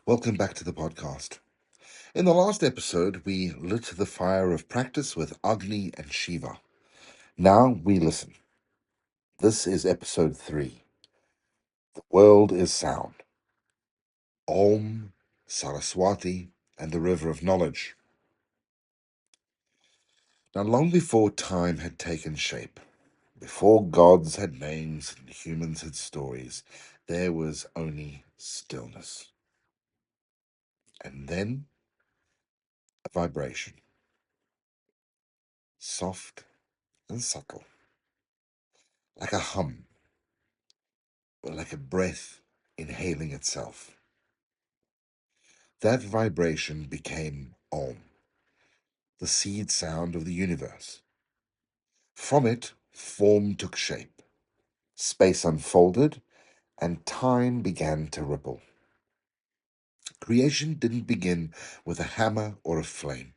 Welcome back to the podcast. In the last episode, we lit the fire of practice with Agni and Shiva. Now we listen. This is episode 3. The world is sound. Om, Saraswati, and the river of knowledge. Now, long before time had taken shape, before gods had names and humans had stories, there was only stillness. And then a vibration, soft and subtle, like a hum, or like a breath inhaling itself. That vibration became Om, the seed sound of the universe. From it, form took shape, space unfolded, and time began to ripple. Creation didn't begin with a hammer or a flame,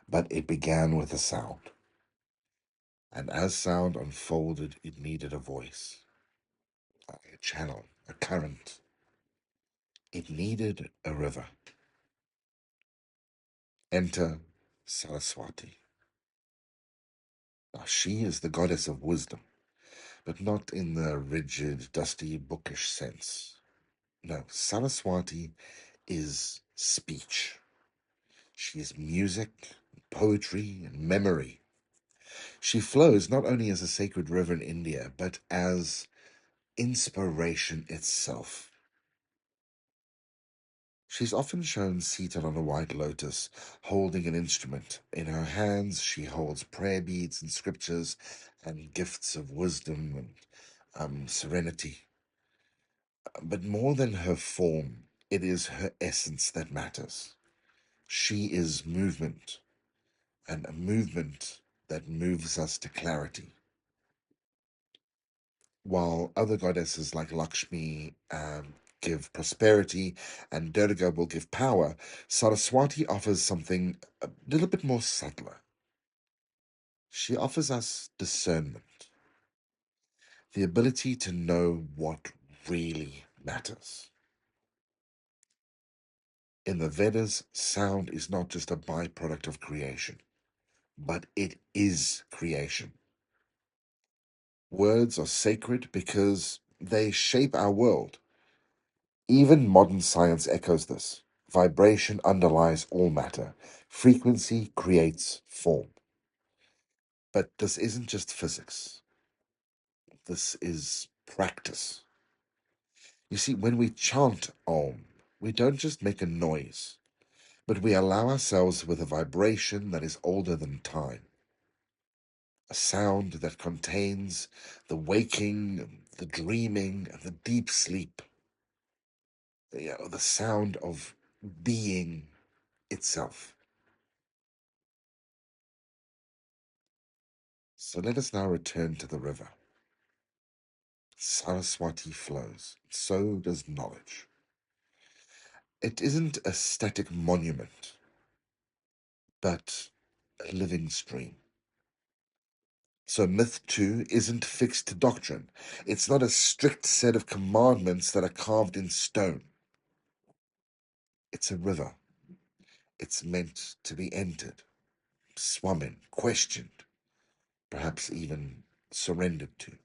but it began with a sound. And as sound unfolded, it needed a voice, a channel, a current. It needed a river. Enter Saraswati. Now, she is the goddess of wisdom, but not in the rigid, dusty, bookish sense. No, Saraswati is speech. She is music, poetry, and memory. She flows not only as a sacred river in India, but as inspiration itself. She's often shown seated on a white lotus, holding an instrument. In her hands, she holds prayer beads and scriptures and gifts of wisdom and serenity. But more than her form, it is her essence that matters. She is movement, and a movement that moves us to clarity. While other goddesses like Lakshmi give prosperity and Durga will give power, Saraswati offers something a little bit more subtler. She offers us discernment, the ability to know what really matters. In the Vedas, sound is not just a byproduct of creation, but it is creation. Words are sacred because they shape our world. Even modern science echoes this. Vibration underlies all matter. Frequency creates form. But this isn't just physics. This is practice. You see, when we chant Om, we don't just make a noise, but we allow ourselves with a vibration that is older than time. A sound that contains the waking, the dreaming, and the deep sleep. The sound of being itself. So let us now return to the river. Saraswati flows. So does knowledge. It isn't a static monument, but a living stream. So myth too isn't fixed doctrine. It's not a strict set of commandments that are carved in stone. It's a river. It's meant to be entered, swum in, questioned, perhaps even surrendered to.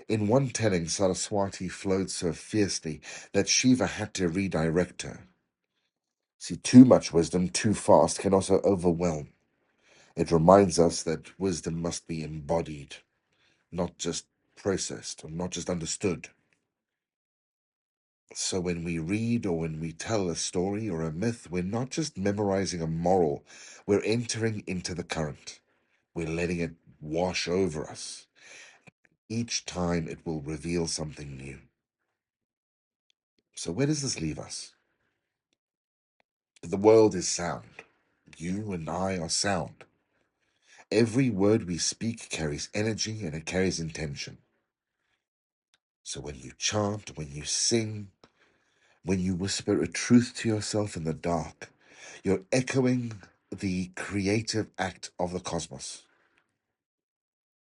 In one telling, Saraswati flowed so fiercely that Shiva had to redirect her. See, too much wisdom too fast can also overwhelm. It reminds us that wisdom must be embodied, not just processed or not just understood. So when we read or when we tell a story or a myth, we're not just memorizing a moral, we're entering into the current. We're letting it wash over us. Each time it will reveal something new. So where does this leave us? The world is sound. You and I are sound. Every word we speak carries energy and it carries intention. So when you chant, when you sing, when you whisper a truth to yourself in the dark, you're echoing the creative act of the cosmos.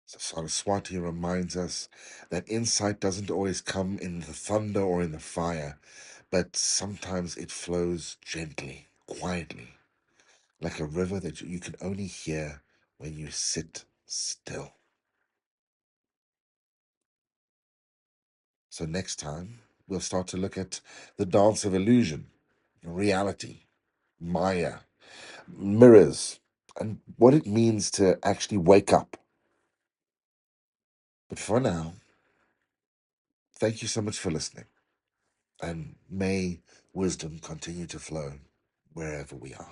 So Saraswati reminds us that insight doesn't always come in the thunder or in the fire, but sometimes it flows gently, quietly, like a river that you can only hear when you sit still. So next time, we'll start to look at the dance of illusion, reality, Maya, mirrors, and what it means to actually wake up. But for now, thank you so much for listening, and may wisdom continue to flow wherever we are.